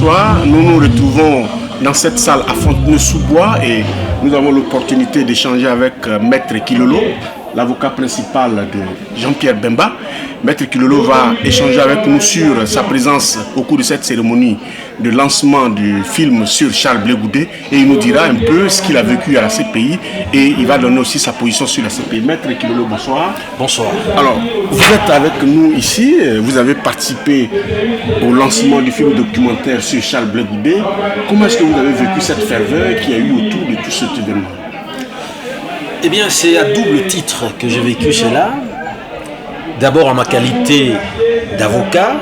bonsoir. Nous nous retrouvons dans cette salle à Fontenay-sous-Bois et nous avons l'opportunité d'échanger avec Maître Kilolo, l'avocat principal de Jean-Pierre Bemba. Maître Kilolo va échanger avec nous sur sa présence au cours de cette cérémonie de lancement du film sur Charles Blé Goudé et il nous dira un peu ce qu'il a vécu à la CPI et il va donner aussi sa position sur la CPI. Maître Kilolo, bonsoir. Bonsoir. Alors, vous êtes avec nous ici, vous avez participé au lancement du film documentaire sur Charles Blé Goudé. Comment est-ce que vous avez vécu cette ferveur qu'il y a eu autour de tout cet événement? Eh bien, c'est à double titre que j'ai vécu cela. D'abord en ma qualité d'avocat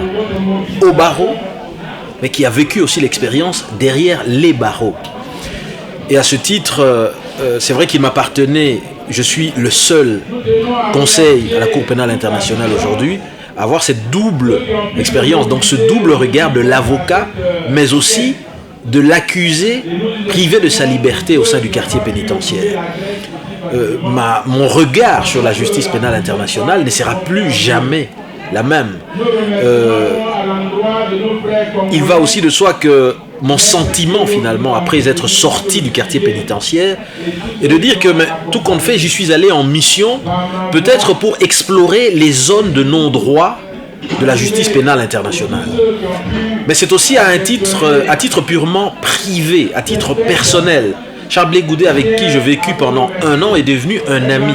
au barreau, mais qui a vécu aussi l'expérience derrière les barreaux. Et à ce titre, c'est vrai qu'il m'appartenait, je suis le seul conseil à la Cour pénale internationale aujourd'hui, à avoir cette double expérience, donc ce double regard de l'avocat, mais aussi de l'accusé privé de sa liberté au sein du quartier pénitentiaire. Mon regard sur la justice pénale internationale ne sera plus jamais la même. Il va aussi de soi que mon sentiment finalement, après être sorti du quartier pénitentiaire, est de dire que tout compte fait, j'y suis allé en mission, peut-être pour explorer les zones de non-droit de la justice pénale internationale. Mais c'est aussi à titre purement privé, à titre personnel. Charles Blé Goudé, avec qui j'ai vécu pendant 1 an, est devenu un ami.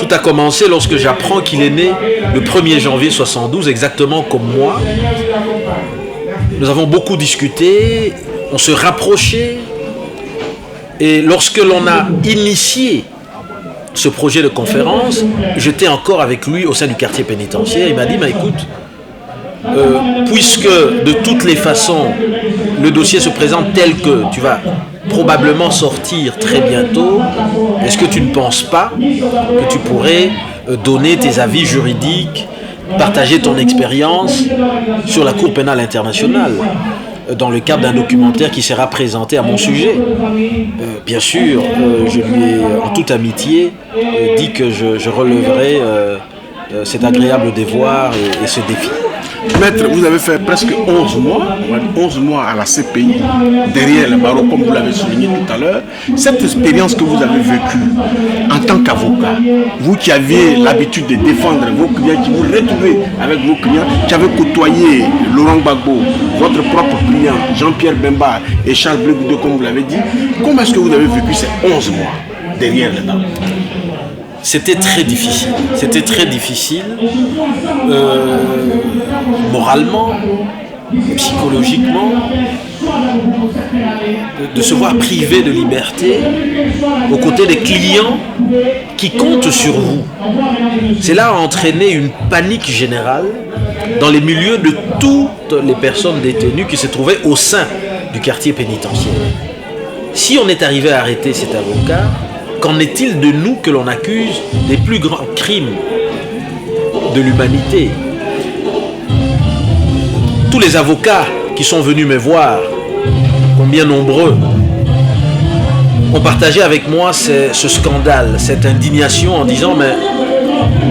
Tout a commencé lorsque j'apprends qu'il est né le 1er janvier 72, exactement comme moi. Nous avons beaucoup discuté, on se rapprochait, et lorsque l'on a initié ce projet de conférence, j'étais encore avec lui au sein du quartier pénitentiaire. Il m'a dit, écoute, puisque de toutes les façons, le dossier se présente tel que tu vas probablement sortir très bientôt, est-ce que tu ne penses pas que tu pourrais donner tes avis juridiques, partager ton expérience sur la Cour pénale internationale dans le cadre d'un documentaire qui sera présenté à mon sujet? Bien sûr, je lui ai en toute amitié dit que je relèverai cet agréable devoir et ce défi. Maître, vous avez fait presque 11 mois à la CPI, derrière le barreau, comme vous l'avez souligné tout à l'heure. Cette expérience que vous avez vécue en tant qu'avocat, vous qui aviez l'habitude de défendre vos clients, qui vous retrouvez avec vos clients, qui avez côtoyé Laurent Gbagbo, votre propre client, Jean-Pierre Bemba et Charles Blé Goudé, comme vous l'avez dit, comment est-ce que vous avez vécu ces 11 mois derrière le barreau? C'était très difficile. C'était très difficile, moralement, psychologiquement, de se voir privé de liberté aux côtés des clients qui comptent sur vous. Cela a entraîné une panique générale dans les milieux de toutes les personnes détenues qui se trouvaient au sein du quartier pénitentiaire. Si on est arrivé à arrêter cet avocat, qu'en est-il de nous que l'on accuse des plus grands crimes de l'humanité? Tous les avocats qui sont venus me voir, combien nombreux, ont partagé avec moi ce scandale, cette indignation en disant mais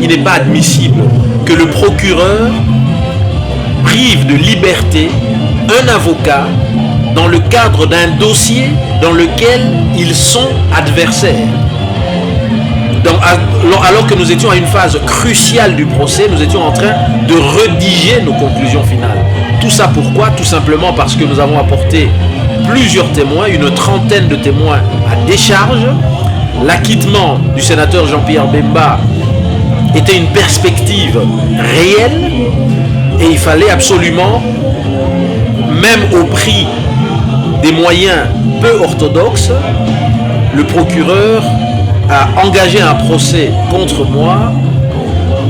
il n'est pas admissible que le procureur prive de liberté un avocat dans le cadre d'un dossier dans lequel ils sont adversaires. Alors que nous étions à une phase cruciale du procès, nous étions en train de rédiger nos conclusions finales. Tout ça pourquoi? Tout simplement parce que nous avons apporté plusieurs témoins, une trentaine de témoins à décharge. L'acquittement du sénateur Jean-Pierre Bemba était une perspective réelle et il fallait absolument, même au prix des moyens peu orthodoxes, le procureur a engagé un procès contre moi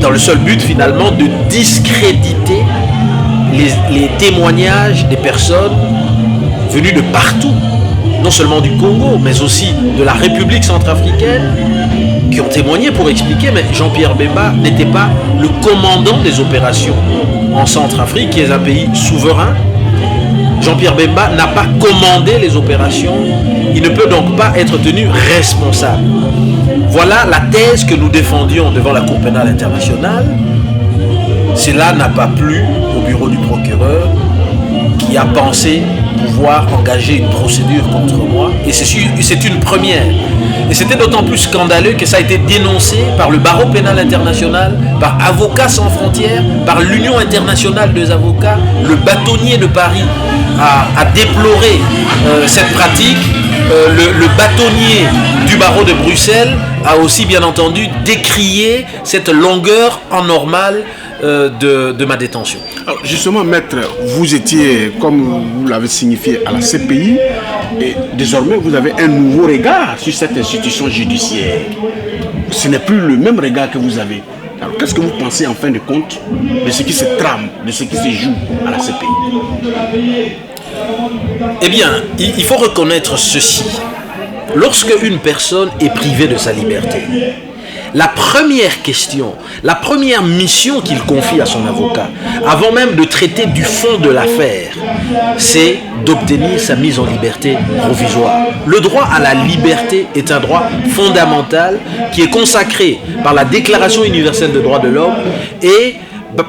dans le seul but finalement de discréditer les témoignages des personnes venues de partout, non seulement du Congo, mais aussi de la République centrafricaine, qui ont témoigné pour expliquer mais Jean-Pierre Bemba n'était pas le commandant des opérations en Centrafrique, qui est un pays souverain. Jean-Pierre Bemba n'a pas commandé les opérations, il ne peut donc pas être tenu responsable. Voilà la thèse que nous défendions devant la Cour pénale internationale. Cela n'a pas plu au bureau du procureur, qui a pensé pouvoir engager une procédure contre moi. Et c'est une première. Et c'était d'autant plus scandaleux que ça a été dénoncé par le barreau pénal international, par Avocats sans frontières, par l'Union internationale des avocats. Le bâtonnier de Paris a déploré cette pratique. Le bâtonnier du barreau de Bruxelles a aussi bien entendu décrié cette longueur anormale de ma détention. Alors justement, maître, vous étiez, comme vous l'avez signifié, à la CPI, et désormais vous avez un nouveau regard sur cette institution judiciaire. Ce n'est plus le même regard que vous avez. Alors qu'est-ce que vous pensez en fin de compte de ce qui se trame, de ce qui se joue à la CPI? Eh bien, il faut reconnaître ceci. Lorsque une personne est privée de sa liberté, la première question, la première mission qu'il confie à son avocat, avant même de traiter du fond de l'affaire, c'est d'obtenir sa mise en liberté provisoire. Le droit à la liberté est un droit fondamental qui est consacré par la Déclaration universelle des droits de l'homme et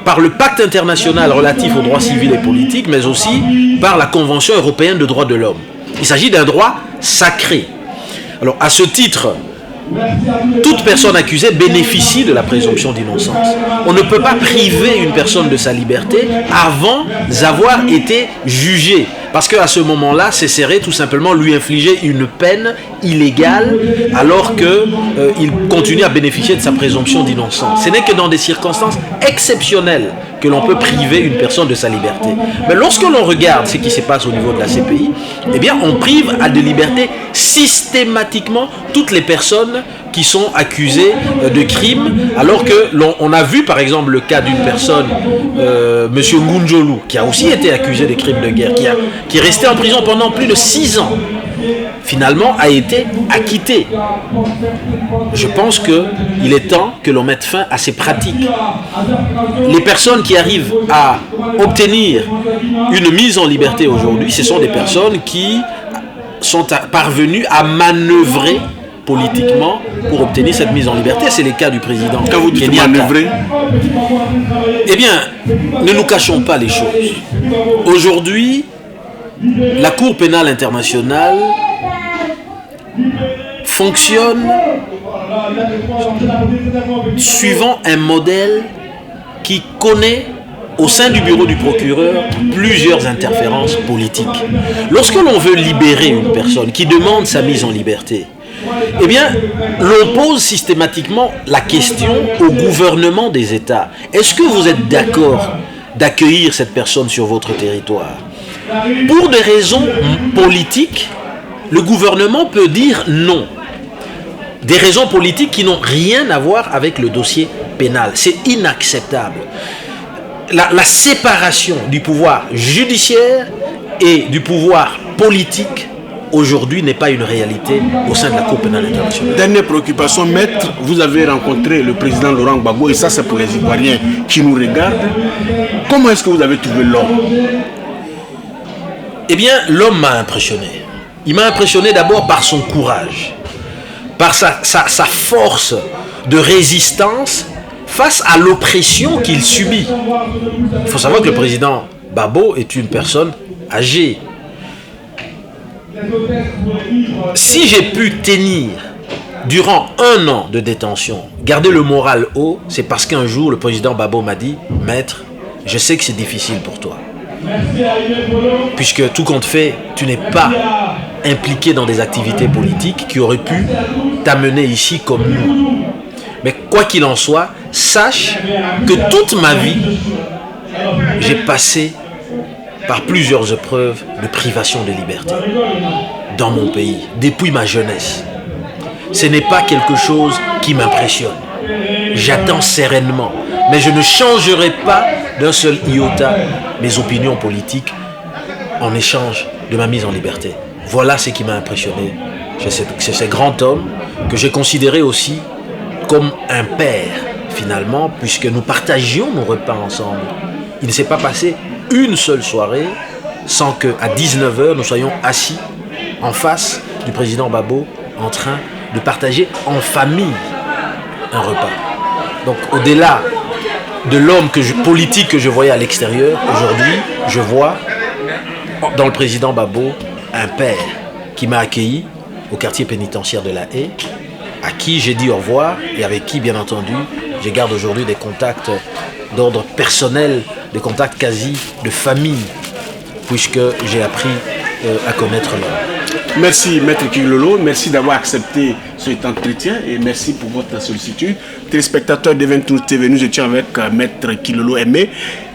par le pacte international relatif aux droits civils et politiques, mais aussi par la Convention européenne des droits de l'homme. Il s'agit d'un droit sacré. Alors, à ce titre, toute personne accusée bénéficie de la présomption d'innocence. On ne peut pas priver une personne de sa liberté avant d'avoir été jugé. Parce qu'à ce moment-là, c'est serré tout simplement lui infliger une peine illégale alors qu'il continue à bénéficier de sa présomption d'innocence. Ce n'est que dans des circonstances exceptionnelles que l'on peut priver une personne de sa liberté. Mais lorsque l'on regarde ce qui se passe au niveau de la CPI, eh bien, on prive à de liberté systématiquement toutes les personnes qui sont accusées de crimes, alors que on a vu par exemple le cas d'une personne, M. Ngunjolu, qui a aussi été accusé de crimes de guerre, qui est resté en prison pendant plus de 6 ans, finalement a été acquitté. Je pense qu'il est temps que l'on mette fin à ces pratiques. Les personnes qui arrivent à obtenir une mise en liberté aujourd'hui, ce sont des personnes qui sont parvenues à manœuvrer politiquement pour obtenir cette mise en liberté. C'est le cas du président. Quand vous dites manœuvrer, eh bien, ne nous cachons pas les choses. Aujourd'hui, la Cour pénale internationale fonctionne suivant un modèle qui connaît au sein du bureau du procureur plusieurs interférences politiques. Lorsque l'on veut libérer une personne qui demande sa mise en liberté, eh bien, l'on pose systématiquement la question au gouvernement des États. Est-ce que vous êtes d'accord d'accueillir cette personne sur votre territoire? Pour des raisons politiques, le gouvernement peut dire non. Des raisons politiques qui n'ont rien à voir avec le dossier pénal. C'est inacceptable. La séparation du pouvoir judiciaire et du pouvoir politique aujourd'hui n'est pas une réalité au sein de la Cour pénale internationale. Dernière préoccupation, maître, vous avez rencontré le président Laurent Gbagbo, et ça c'est pour les Ivoiriens qui nous regardent. Comment est-ce que vous avez trouvé l'homme? Eh bien, l'homme m'a impressionné. Il m'a impressionné d'abord par son courage, par sa force de résistance face à l'oppression qu'il subit. Il faut savoir que le président Gbagbo est une personne âgée. Si j'ai pu tenir durant 1 an de détention, garder le moral haut, c'est parce qu'un jour le président Gbagbo m'a dit: maître, je sais que c'est difficile pour toi, puisque tout compte fait, tu n'es pas impliqué dans des activités politiques qui auraient pu t'amener ici comme nous. Mais quoi qu'il en soit, sache que toute ma vie, j'ai passé par plusieurs épreuves de privation de liberté dans mon pays, depuis ma jeunesse. Ce n'est pas quelque chose qui m'impressionne. J'attends sereinement, mais je ne changerai pas d'un seul iota mes opinions politiques en échange de ma mise en liberté. Voilà ce qui m'a impressionné. C'est ce grand homme que j'ai considéré aussi comme un père, finalement, puisque nous partagions nos repas ensemble. Il ne s'est pas passé une seule soirée sans qu'à 19h, nous soyons assis en face du président Gbagbo en train de partager en famille un repas. Donc, au-delà de l'homme politique que je voyais à l'extérieur, aujourd'hui, je vois dans le président Babo, un père qui m'a accueilli au quartier pénitentiaire de La Haye, à qui j'ai dit au revoir et avec qui, bien entendu, je garde aujourd'hui des contacts d'ordre personnel, des contacts quasi de famille, puisque j'ai appris à connaître l'homme. Merci Maître Kilolo, merci d'avoir accepté cet entretien et merci pour votre sollicitude. Téléspectateurs de 22 TV, nous étions avec Maître Kilolo Aimé,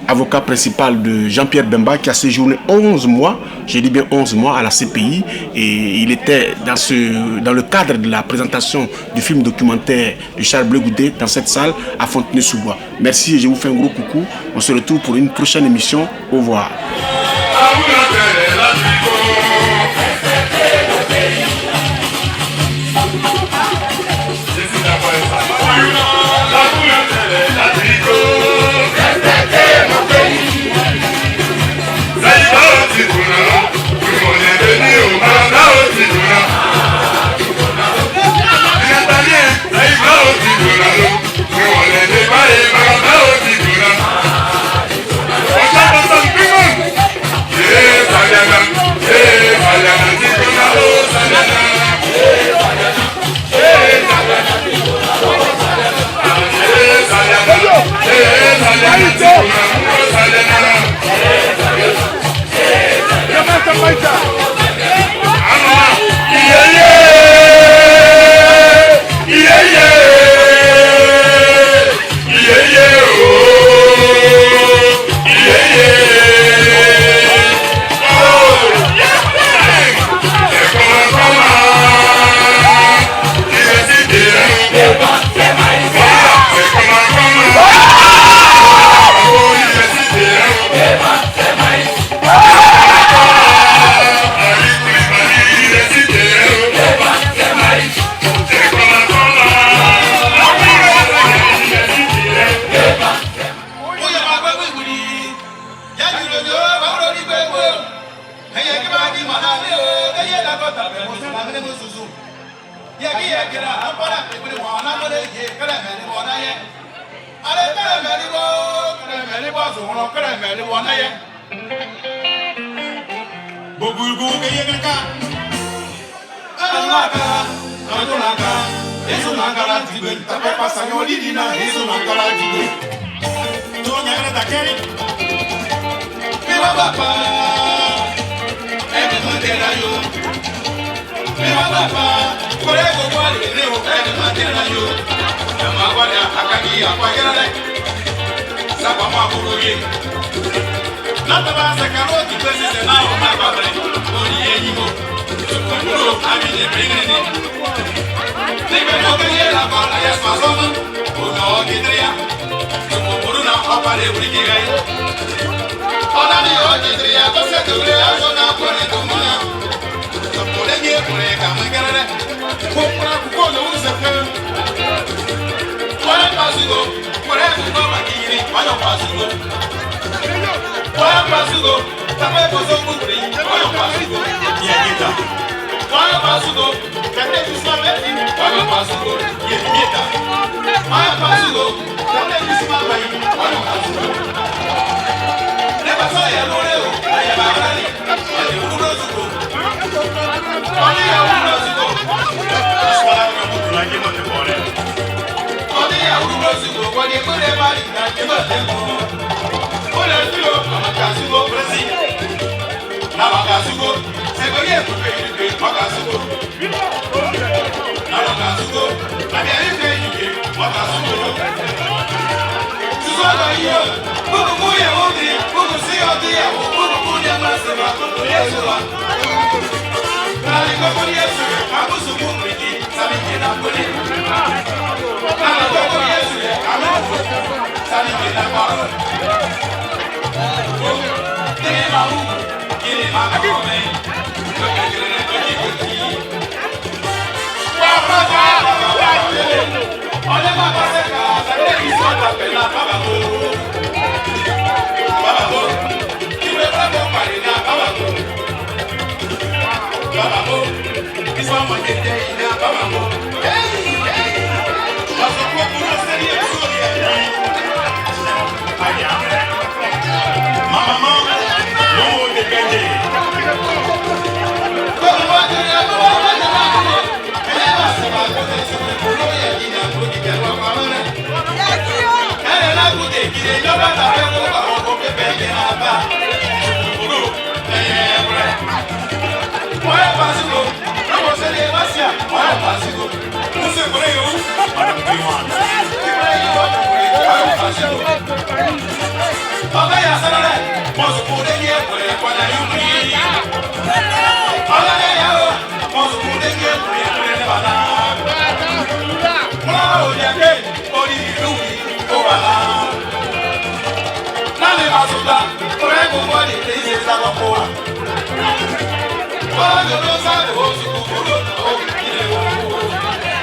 avocat principal de Jean-Pierre Bemba qui a séjourné 11 mois, je dis bien 11 mois à la CPI et il était dans le cadre de la présentation du film documentaire de Charles Blé Goudé dans cette salle à Fontenay-sous-Bois. Merci et je vous fais un gros coucou. On se retrouve pour une prochaine émission. Au revoir. Maman, non,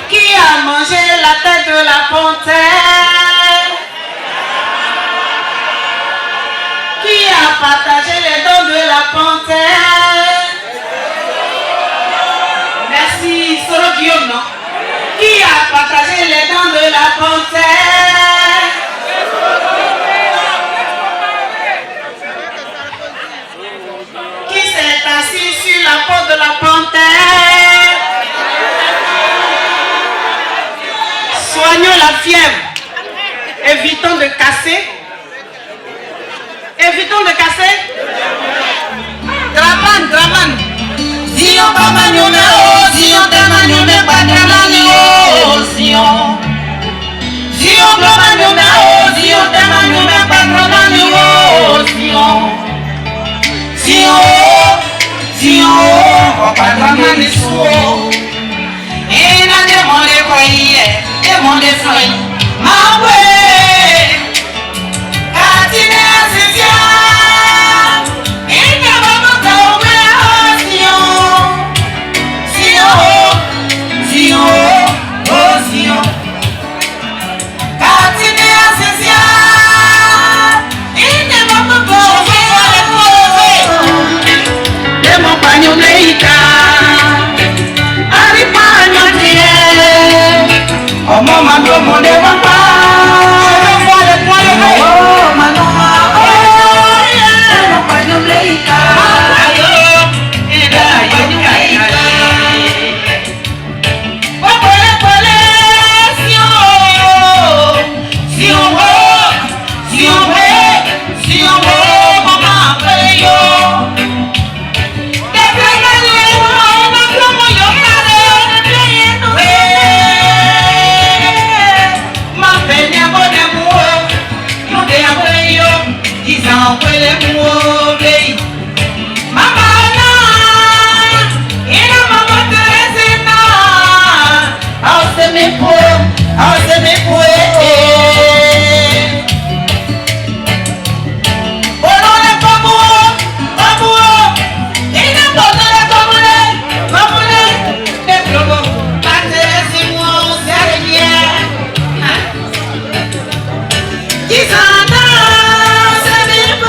Qui a mangé la tête de la panthère? Qui a partagé les dents de la panthère? Merci, Soro Guillaume, non? Qui a partagé les dents de la panthère? Qui s'est assis sur la peau de la panthère? Soignons la fièvre. Évitons de casser. Évitons de casser. Draman, draman. Zion Pamanyome, oh, Zion Temanyome, Patralani, oh, Zion. Zion Pamanyome, oh, Zion Temanyome, Patralani, oh, Zion. Zion, Zion, oh, Patralani, oh. Et n'a demandé quoi hier, demandé soin. Ma ouais, Katine Azizian.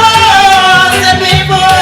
C'est